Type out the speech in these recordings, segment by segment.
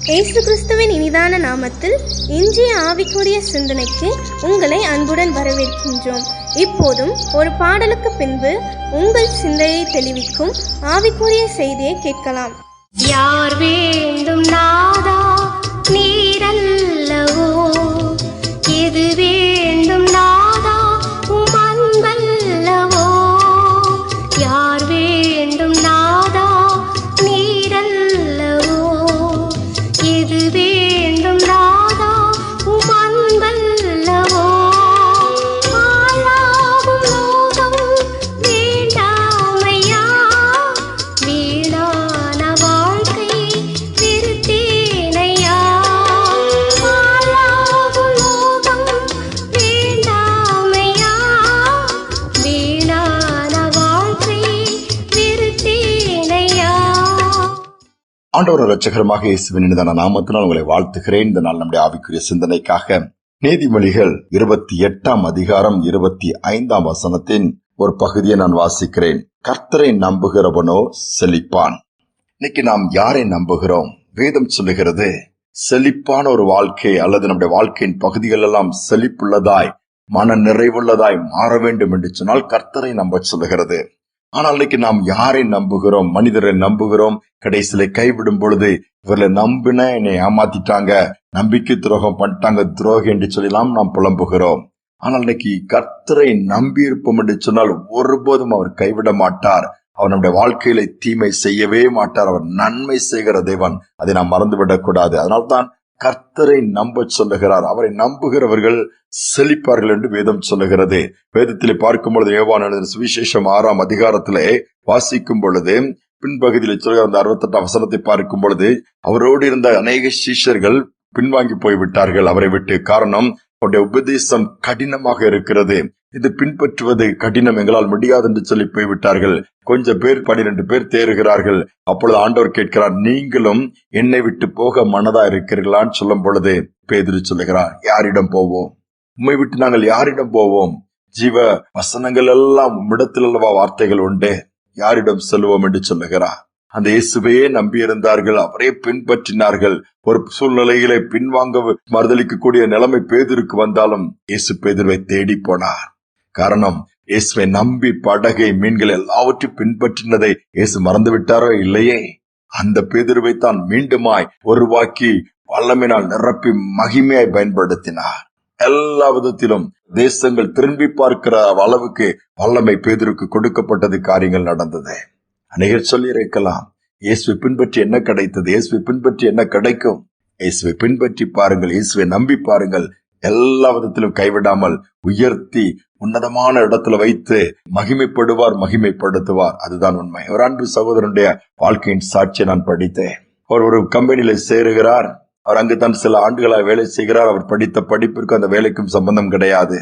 இயேசு கிறிஸ்துவின் இனிதான நாமத்தில் இன்றைய ஆவிக்குரிய சிந்தனைக்கு உங்களை அன்புடன் வரவேற்கின்றோம். இப்போதும் ஒரு பாடலுக்கு பின்பு உங்கள் சிந்தையை தெளிவிக்கும் ஆவிக்குரிய செய்தியை கேட்கலாம். யார் வேண்டும் நாதா நீரல்லவோ, எது வேண்டும் நாதா உம் அன்பல்லவோ. யார் வேண்டும் நாதா நீரல்லவோ, எது வேண்டும் நாதா உம் அன்பல்லவோ. ஆளாகும் லோகம் வேண்டாமையா, வீணான வாழ்க்கை வெறுத்தேனையா. ஆளாகும் லோகம் வேண்டாமையா, வீணான வாழ்க்கை வெறுத்தேனையா. ஆண்டவர் இரட்சகருமாக இயேசுவின் இனிதான நாமத்தினால் உங்களை வாழ்த்துகிறேன். இந்த நாள் நம்முடைய ஆவிக்குரிய சிந்தனைக்காக நீதிமொழிகள் 28 அதிகாரம் 25 வசனத்தின் ஒரு பகுதியை நான் வாசிக்கிறேன். கர்த்தரை நம்புகிறவனோ செழிப்பான். இன்னைக்கு நாம் யாரை நம்புகிறோம்? வேதம் சொல்லுகிறது செழிப்பான ஒரு வாழ்க்கை அல்லது நம்முடைய வாழ்க்கையின் பகுதிகள் எல்லாம் செழிப்புள்ளதாய் மன நிறைவுள்ளதாய் மாற வேண்டும் என்று சொன்னால் கர்த்தரை நம்ப சொல்லுகிறது. ஆனால் இன்னைக்கு நாம் யாரை நம்புகிறோம்? மனிதரை நம்புகிறோம். கடைசியில கைவிடும் பொழுது இவர்களை நம்பின என்னை ஏமாத்திட்டாங்க, நம்பிக்கை துரோகம் பண்ணிட்டாங்க, துரோகம் என்று சொல்லலாம் நாம் புலம்புகிறோம். ஆனால் இன்னைக்கு கர்த்தரை நம்பி இருப்போம் என்று சொன்னால் ஒருபோதும் அவர் கைவிட மாட்டார். அவர் நம்முடைய வாழ்க்கையில தீமை செய்யவே மாட்டார். அவர் நன்மை செய்கிற தேவன், அதை நாம் மறந்துவிடக் கூடாது. அதனால்தான் கர்த்தரை நம்ப சொல்லுகிறார். அவரை நம்புகிறவர்கள் செழிப்பார்கள் என்று வேதம் சொல்லுகிறது. வேதத்திலே பார்க்கும் பொழுது யோவான் எழுதின சுவிசேஷம் 6 அதிகாரத்திலே வாசிக்கும் பொழுது பின்பகுதியில் சொல்கிற அந்த 68 வசனத்தை பார்க்கும் பொழுது அவரோடு இருந்த அநேக சீஷர்கள் பின்வாங்கி போய்விட்டார்கள் அவரை விட்டு. காரணம், அவருடைய உபதேசம் கடினமாக இருக்கிறது, இது பின்பற்றுவது கடினம், எங்களால் முடியாது என்று சொல்லி போய்விட்டார்கள். கொஞ்சம் பேர் 12 பேர் தேறுகிறார்கள். அப்பொழுது ஆண்டவர் கேட்கிறார், நீங்களும் என்னை விட்டு போக மனதா இருக்கிறீர்களான்னு சொல்லும் பொழுது பேதுரு சொல்லுகிறார், யாரிடம் போவோம்? உம்மை விட்டு நாங்கள் யாரிடம் போவோம்? ஜீவ வசனங்கள் எல்லாம் உம்மிடத்தில் அல்லவா வார்த்தைகள் உண்டு, யாரிடம் செல்வோம் என்று சொல்லுகிறார். அந்த இயேசுவையே நம்பியிருந்தார்கள், அவரே பின்பற்றினார்கள். ஒரு சூழ்நிலையிலே பின்வாங்க மறுதளிக்கக்கூடிய நிலைமை பேதுருக்கு வந்தாலும் இயேசு பேதுருவை தேடி போனார். காரணம், இயேசுவை நம்பி படகை மீன்கள் எல்லாவற்றையும் பின்பற்றினதை இயேசு மறந்து விட்டாரோ? இல்லையே. அந்த பேதுருவை தான் மீண்டுமாய் உருவாக்கி வல்லமையினால் நிரப்பி மகிமையாய் பயன்படுத்தினார். எல்லா விதத்திலும் தேசங்கள் திரும்பி பார்க்கிற அளவுக்கு வல்லமை பேதுருக்கு கொடுக்கப்பட்டது, காரியங்கள் நடந்தது. அநேகர் சொல்லி இருக்கலாம், இயேசுவை பின்பற்றி என்ன கிடைத்தது? இயேசுவை பின்பற்றி என்ன கிடைக்கும்? இயேசுவை பின்பற்றி பாருங்கள், இயேசுவை நம்பி பாருங்கள். எல்லா விதத்திலும் கைவிடாமல் உயர்த்தி உன்னதமான இடத்துல வைத்து மகிமைப்படுவார், மகிமைப்படுத்துவார். அதுதான் உண்மை. ஒரு அன்பு சகோதரனுடைய வாழ்க்கையின் சாட்சியை நான் படித்தேன். அவர் ஒரு கம்பெனியில சேருகிறார். அவர் அங்குதான் சில ஆண்டுகளாக வேலை செய்கிறார். அவர் படித்த படிப்பிற்கு அந்த வேலைக்கும் சம்பந்தம் கிடையாது.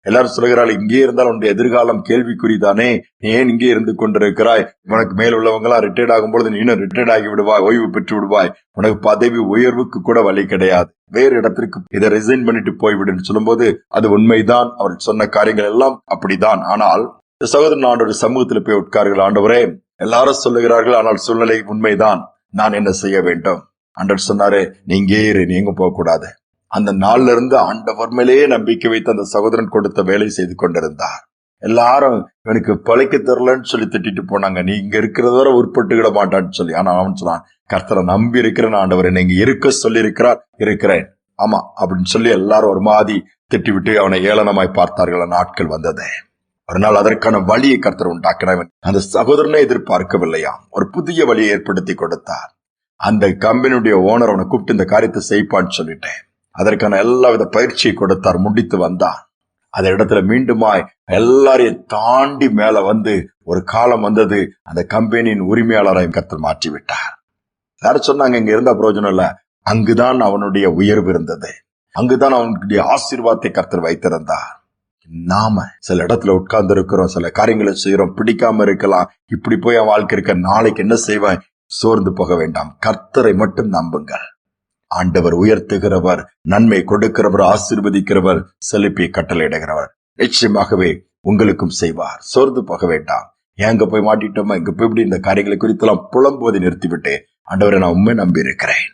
எல்லாரும் சொல்கிறாள், இங்கே இருந்தால் உன்னுடைய எதிர்காலம் கேள்விக்குறிதானே, நீ ஏன் இங்கே இருந்து கொண்டிருக்கிறாய்? உனக்கு மேல் உள்ளவங்களா ரிட்டையர்ட் ஆகும் பொழுது நீனும் ரிட்டையர்ட் ஆகி விடுவாய், ஓய்வு பெற்று விடுவாய், உனக்கு பதவி உயர்வுக்கு கூட வழி கிடையாது, வேறு இடத்திற்கு இதை ரிசைன் பண்ணிட்டு போய்விடுன்னு சொல்லும் போது அது உண்மைதான். அவர் சொன்ன காரியங்கள் எல்லாம் அப்படிதான். ஆனால் சகோதரன் ஆண்டோட சமூகத்தில் போய் உட்கார்கள். ஆண்டவரே, எல்லாரும் சொல்லுகிறார்கள், ஆனால் சூழ்நிலை உண்மைதான், நான் என்ன செய்ய வேண்டும்? ஆண்டவர் சொன்னாரு, நீ இங்கே இரு, நீ எங்க போக கூடாது. அந்த நாள்ல இருந்து ஆண்டவர் மேலேயே நம்பிக்கை வைத்து அந்த சகோதரன் கொடுத்த வேலை செய்து கொண்டிருந்தார். எல்லாரும் இவனுக்கு பழைக்க தரலன்னு சொல்லி திட்டிட்டு போனாங்க, நீ இங்க இருக்கிறத வரை உட்பட்டுக்கிட மாட்டான்னு சொல்லி. ஆனா அவன் சொன்னான், கர்த்தரை நம்பி இருக்கிறேன் ஆண்டவர், என்னை இங்க இருக்க சொல்லி இருக்கிறேன், ஆமா அப்படின்னு சொல்லி எல்லாரும் ஒரு மாதிரி திட்டி விட்டு அவனை ஏளனமாய் பார்த்தார்கள். நாட்கள் வந்தது. ஒரு நாள் அதற்கான வழியை கர்த்தர் உண்டாக்கினவன் அந்த சகோதரனை எதிர்பார்க்கவில்லையா, ஒரு புதிய வழியை ஏற்படுத்தி கொடுத்தார். அந்த கம்பெனியுடைய ஓனர் அவனை கூப்பிட்டு இந்த காரியத்தை செய்ப்பான்னு சொல்லிட்டேன். அதற்கான எல்லா வித பயிற்சியை கொடுத்தார். முடித்து வந்தான். அந்த இடத்துல மீண்டுமாய் எல்லாரையும் தாண்டி மேல வந்து ஒரு காலம் வந்தது, அந்த கம்பெனியின் உரிமையாளரையும் கர்த்தர் மாற்றி விட்டார். யாரும் சொன்னாங்க, இங்க இருந்த பிரயோஜனம் இல்ல, அங்குதான் அவனுடைய உயர்வு இருந்தது, அங்குதான் அவனுடைய ஆசீர்வாதத்தை கர்த்தர் வைத்திருந்தார். நாம சில இடத்துல உட்கார்ந்து இருக்கிறோம், சில காரியங்களை செய்யறோம், பிடிக்காம இருக்கலாம், இப்படி போய் என் வாழ்க்கை இருக்க, நாளைக்கு என்ன செய்வேன், சோர்ந்து போக வேண்டாம். கர்த்தரை மட்டும் நம்புங்கள். ஆண்டவர் உயர்த்துகிறவர், நன்மை கொடுக்கிறவர், ஆசீர்வதிக்கிறவர், செழிப்பை கட்டளையிடுகிறவர். நிச்சயமாகவே உங்களுக்கும் செய்வார். சோர்ந்து போக வேண்டாம். எங்க போய் மாட்டிட்டோமா, இங்க போய் இப்படி இந்த காரியங்களை குறித்தெல்லாம் புலம்புவதை நிறுத்திவிட்டு, ஆண்டவரை நான் உண்மை நம்பி இருக்கிறேன்,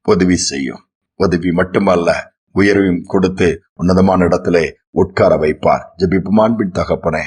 உதவி செய்யும். உதவி மட்டுமல்ல, உயர்வையும் கொடுத்து உன்னதமான இடத்திலே உட்கார வைப்பார். ஜெபிப்போம். அன்பின் தகப்பனே,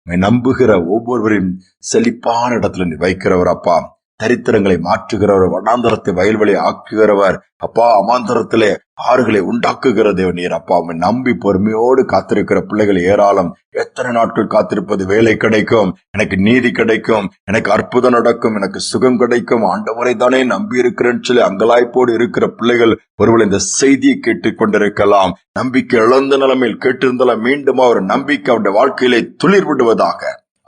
நம்புகிற ஒவ்வொருவரையும் செழிப்பான இடத்துல நீ வைக்கிறவர் அப்பா. தரித்திரங்களை மாற்றுகிறவர், வனாந்தரத்தை வயல்வெளி ஆக்குகிறவர் அப்பா. அமாந்தரத்திலே ஆறுகளை உண்டாக்குகிற தேவன் நீர் அப்பா. அவன் நம்பி பொறுமையோடு காத்திருக்கிற பிள்ளைகள் ஏராளம். எத்தனை நாட்கள் காத்திருப்பது? வேலை கிடைக்கும், எனக்கு நீதி கிடைக்கும், எனக்கு அற்புதம் நடக்கும், எனக்கு சுகம் கிடைக்கும், ஆண்டவரை தானே நம்பி இருக்கிறேன்னு சொல்லி அங்கலாய்ப்போடு இருக்கிற பிள்ளைகள் ஒருவேளை இந்த செய்தியை கேட்டுக் கொண்டிருக்கலாம். நம்பிக்கை இழந்த நிலைமையில் கேட்டிருந்தாலும் மீண்டும் அவர் நம்பிக்கை அவருடைய வாழ்க்கையிலே துளிர் விடுவதாக.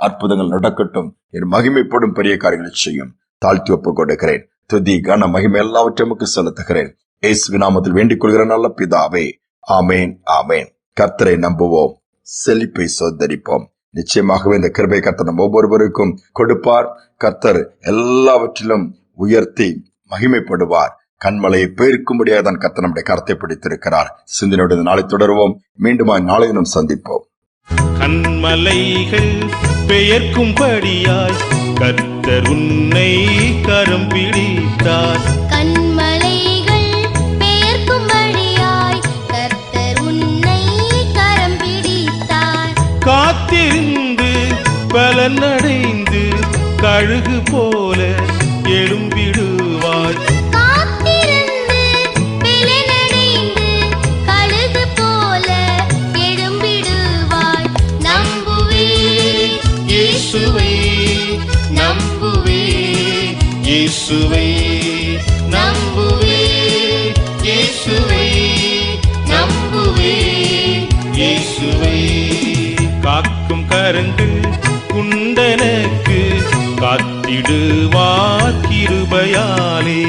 அற்புதங்கள் நடக்கட்டும். என் மகிமைப்படும் பெரிய காரியங்களை செய்யும். தாழ்த்தி ஒப்புக் கொடுக்கிறேன். துதி கன மகிமை எல்லாவற்றையும் செலுத்துகிறேன். இயேசுவின் நாமத்தில் வேண்டிக் கொள்கிற நல்ல பிதாவே, ஆமேன், ஆமேன். கர்த்தரை நம்புவோம், செழிப்பை சொந்தரிப்போம். நிச்சயமாகவே இந்த கிருபை கர்த்தர் நம்ம ஒவ்வொருவருக்கும் கொடுப்பார். கர்த்தர் எல்லாவற்றிலும் உயர்த்தி மகிமைப்படுவார். கண்மலையை பெயர்க்கும்படியாக தான் கர்த்தர் நம்முடைய கரத்தை பிடித்திருக்கிறார். சிந்தனையோடு நாளை தொடருவோம். மீண்டும் நாளை தினம் சந்திப்போம். கண்மலைகள் பெயர்க்கும்படியாய் கர்த்தர் உன்னை கரம் பிடித்தார். கண்மலைகள் பெயர்க்கும்படியாய் கர்த்தர் உன்னை கரம் பிடித்தார். காத்திருந்து பலனடைந்து கழுகு போல எழும்பிடுவாய். காத்திருந்து பலனடைந்து கழுகு போல எழும்பிடுவாய். நம்புவேன் இயேசுவை, நம்புவேன் இயேசுவை, நம்புவேன் இயேசுவை, நம்புவேன் இயேசுவை. காக்கும் கரங்கள் குண்டனுக்கு காத்திடுவார் கிருபையாலே.